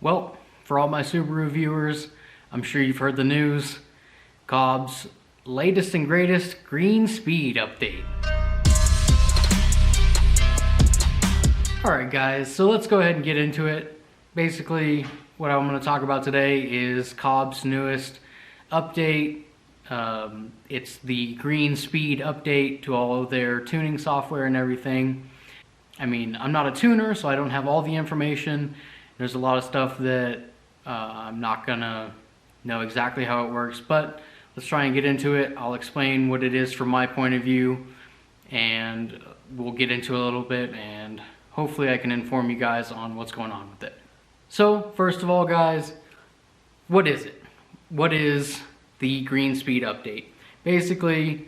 Well, for all my Subaru viewers, I'm sure you've heard the news. COBB's latest and greatest green speed update. Alright guys, so let's go ahead and get into it. Basically, what I'm going to talk about today is COBB's newest update. It's the green speed update to all of their tuning software and everything. I mean, I'm not a tuner, so I don't have all the information. There's a lot of stuff that I'm not gonna know exactly how it works, but let's try and get into it. I'll explain what it is from my point of view, and we'll get into it a little bit, and hopefully I can inform you guys on what's going on with it. So, first of all, guys, what is it? What is the green speed update? Basically,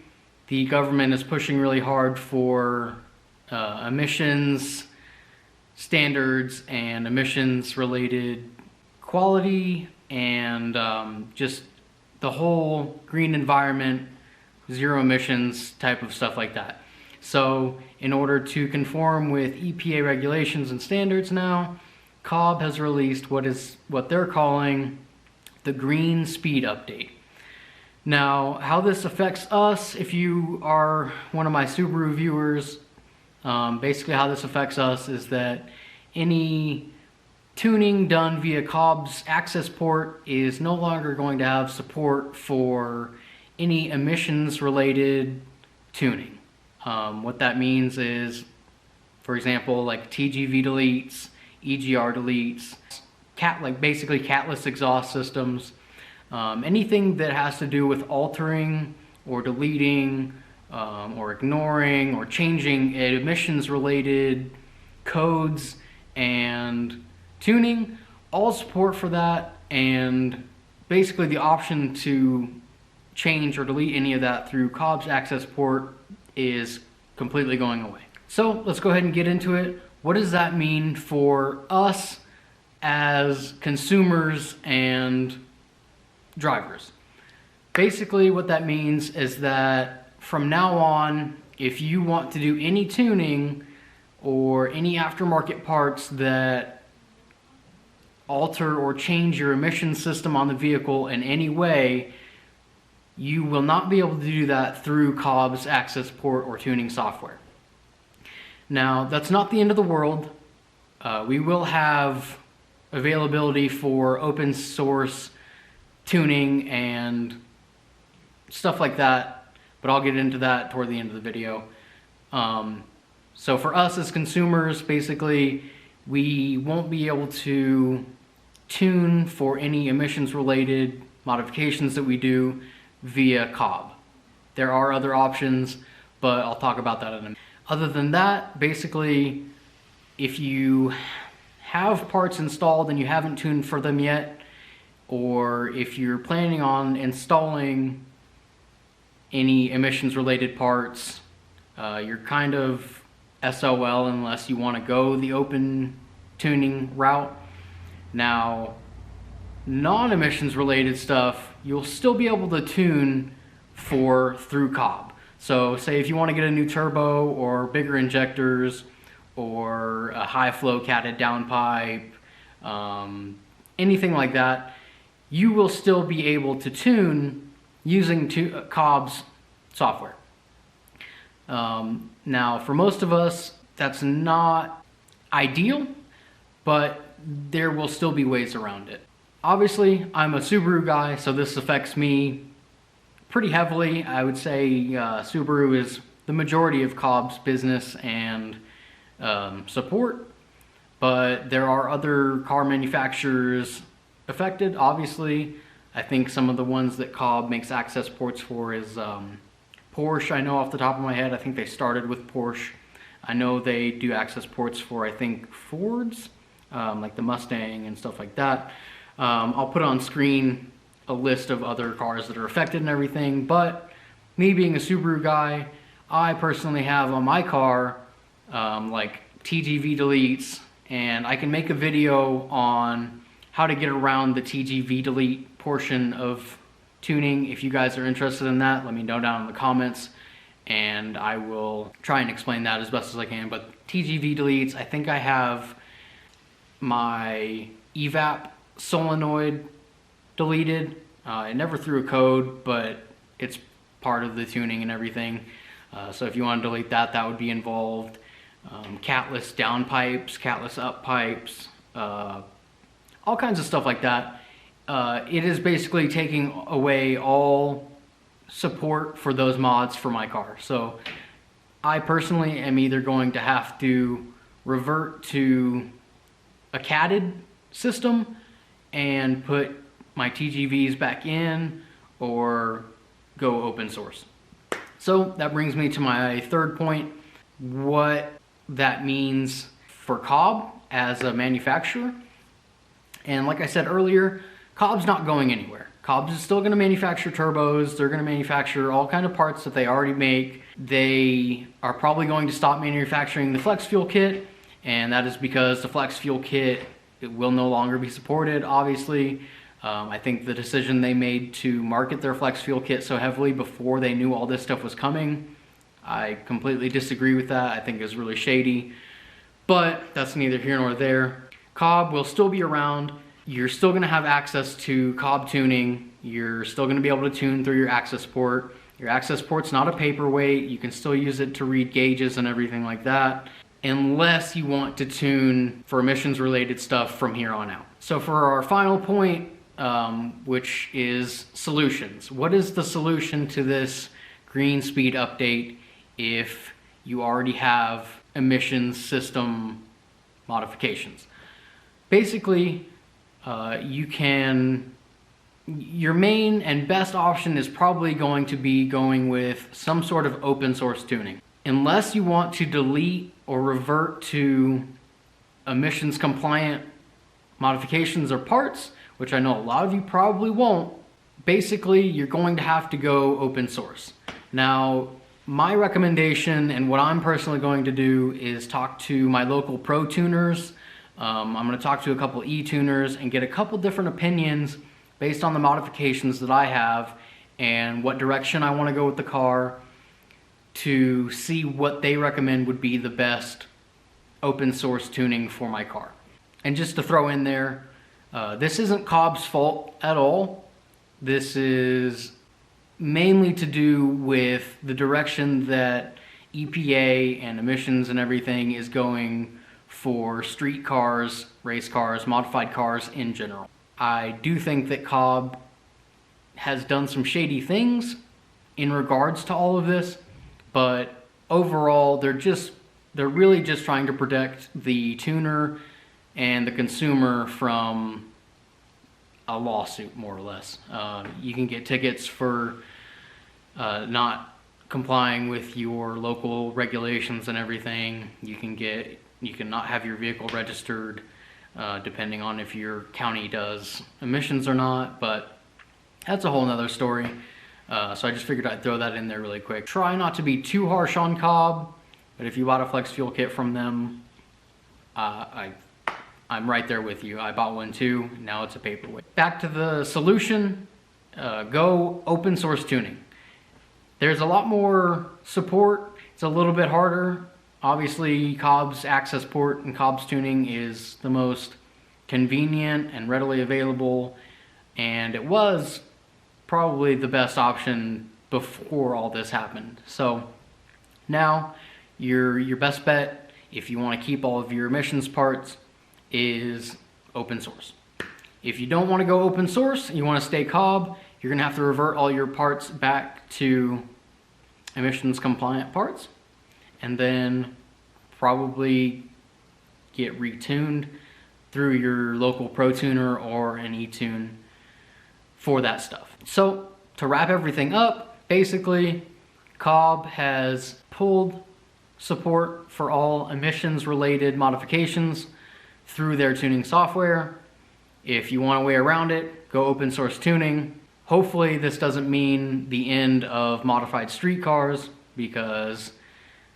the government is pushing really hard for emissions standards and emissions related quality and just the whole green environment, zero emissions type of stuff like that. So in order to conform with EPA regulations and standards now, COBB has released what they're calling the green speed update. Now, how this affects us, if you are one of my Subaru viewers, basically how this affects us is that any tuning done via COBB's access port is no longer going to have support for any emissions related tuning. What that means is, for example, like TGV deletes, EGR deletes, basically catless exhaust systems, anything that has to do with altering or deleting or ignoring or changing emissions related codes and tuning, all support for that, and basically the option to change or delete any of that through COBB's access port is completely going away. So let's go ahead and get into it. What does that mean for us as consumers and drivers? Basically what that means is that from now on, if you want to do any tuning or any aftermarket parts that alter or change your emission system on the vehicle in any way, you will not be able to do that through COBB's access port or tuning software. Now, that's not the end of the world. We will have availability for open source tuning and stuff like that, but I'll get into that toward the end of the video. So for us as consumers, basically, we won't be able to tune for any emissions related modifications that we do via COBB. There are other options, but I'll talk about that in a minute. Other than that, basically, if you have parts installed and you haven't tuned for them yet, or if you're planning on installing any emissions related parts, you're kind of SOL unless you want to go the open tuning route. Now, non-emissions related stuff, you'll still be able to tune for through COBB. So say if you want to get a new turbo or bigger injectors or a high flow catted downpipe, anything like that, you will still be able to tune using COBB's software. Now, for most of us, that's not ideal, but there will still be ways around it. Obviously, I'm a Subaru guy, so this affects me pretty heavily. I would say Subaru is the majority of COBB's business and support, but there are other car manufacturers affected, obviously. I think some of the ones that COBB makes access ports for is Porsche. I know off the top of my head, I think they started with Porsche. I know they do access ports for, I think, Fords, like the Mustang and stuff like that. I'll put on screen a list of other cars that are affected and everything, but me being a Subaru guy, I personally have on my car like TGV deletes, and I can make a video on how to get around the TGV delete portion of tuning. If you guys are interested in that, let me know down in the comments and I will try and explain that as best as I can. But TGV deletes, I think I have my evap solenoid deleted. It never threw a code, but it's part of the tuning and everything. So if you want to delete that, that would be involved. Catless down pipes, catless up pipes, all kinds of stuff like that. It is basically taking away all support for those mods for my car. So I personally am either going to have to revert to a catted system and put my TGVs back in, or go open source. So that brings me to my third point, what that means for COBB as a manufacturer. And like I said earlier, COBB's not going anywhere. COBB is still going to manufacture turbos. They're going to manufacture all kind of parts that they already make. They are probably going to stop manufacturing the flex fuel kit, and that is because the flex fuel kit, it will no longer be supported, obviously. I think the decision they made to market their flex fuel kit so heavily before they knew all this stuff was coming, I completely disagree with that. I think it was really shady, but that's neither here nor there. COBB will still be around. You're still going to have access to COBB tuning. You're still going to be able to tune through your access port. Your access port's not a paperweight. You can still use it to read gauges and everything like that, unless you want to tune for emissions related stuff from here on out. So for our final point, which is solutions. What is the solution to this green speed update if you already have emissions system modifications? Basically, your main and best option is probably going to be going with some sort of open source tuning. Unless you want to delete or revert to emissions compliant modifications or parts, which I know a lot of you probably won't, basically you're going to have to go open source. Now, my recommendation and what I'm personally going to do is talk to my local pro tuners. I'm going to talk to a couple e-tuners and get a couple different opinions based on the modifications that I have and what direction I want to go with the car, to see what they recommend would be the best open source tuning for my car. And just to throw in there, this isn't COBB's fault at all. This is mainly to do with the direction that EPA and emissions and everything is going for street cars, race cars, modified cars in general. I do think that COBB has done some shady things in regards to all of this, but overall they're really just trying to protect the tuner and the consumer from a lawsuit, more or less. You can get tickets for not complying with your local regulations and everything. You can not have your vehicle registered, depending on if your county does emissions or not, but that's a whole nother story. So I just figured I'd throw that in there really quick. Try not to be too harsh on COBB, but if you bought a flex fuel kit from them, I'm right there with you. I bought one too, now it's a paperweight. Back to the solution, go open source tuning. There's a lot more support, it's a little bit harder. Obviously, COBB's access port and COBB's tuning is the most convenient and readily available, and it was probably the best option before all this happened. So now your best bet, if you want to keep all of your emissions parts, is open source. If you don't want to go open source, you want to stay COBB, you're going to have to revert all your parts back to emissions compliant parts, and then probably get retuned through your local pro tuner or an e-tune for that stuff. So to wrap everything up, basically COBB has pulled support for all emissions related modifications through their tuning software. If you want a way around it, go open source tuning. Hopefully this doesn't mean the end of modified street cars, because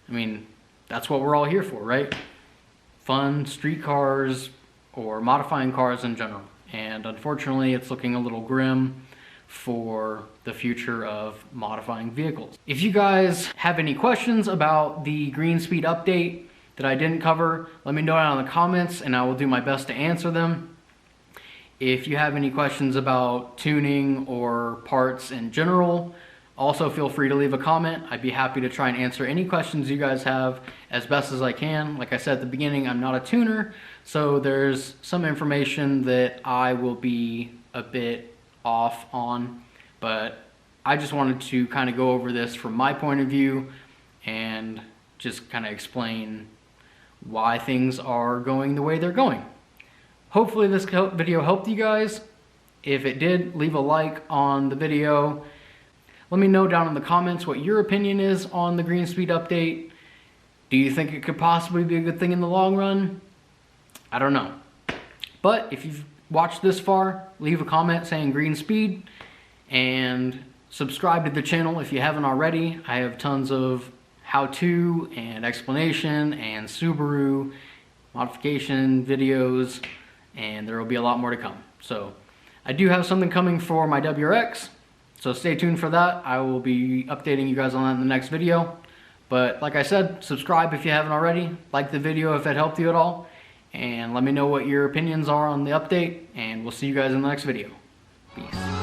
I mean, that's what we're all here for, right? Fun street cars or modifying cars in general. And unfortunately, it's looking a little grim for the future of modifying vehicles. If you guys have any questions about the green speed update that I didn't cover, let me know down in the comments and I will do my best to answer them. If you have any questions about tuning or parts in general, also feel free to leave a comment. I'd be happy to try and answer any questions you guys have as best as I can. Like I said at the beginning, I'm not a tuner, so there's some information that I will be a bit off on, but I just wanted to kind of go over this from my point of view and just kind of explain why things are going the way they're going. Hopefully this video helped you guys. If it did, leave a like on the video. Let me know down in the comments what your opinion is on the green speed update. Do you think it could possibly be a good thing in the long run? I don't know. But if you've watched this far, leave a comment saying green speed and subscribe to the channel if you haven't already. I have tons of how-to and explanation and Subaru modification videos, and there will be a lot more to come. So I do have something coming for my WRX, so stay tuned for that. I will be updating you guys on that in the next video. But like I said, subscribe if you haven't already, like the video if it helped you at all, and let me know what your opinions are on the update, and we'll see you guys in the next video. Peace.